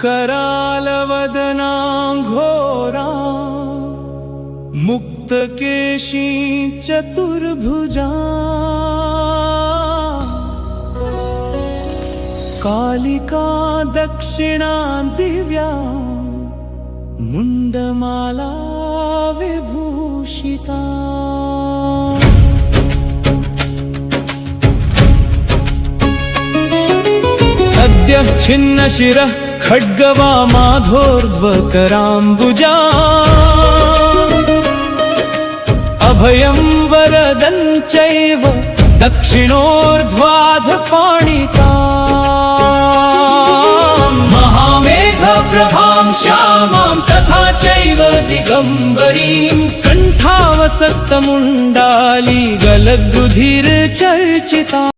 करालवदनाघोरा मुक्तकेशी चतुर्भुजा कालिका दक्षिणा दिव्या मुंडमाला विभूषिता सद्यः छिन्नशिरः खड्गवामाधोर्ध्वकराम्बुजा अभयं वरदं चैव दक्षिणोर्ध्वाधपाणिका महामेघप्रभां श्यामां तथा चैव दिगम्बरीं कण्ठावसक्तमुण्डाली गलद्रुधिर्चर्चिता।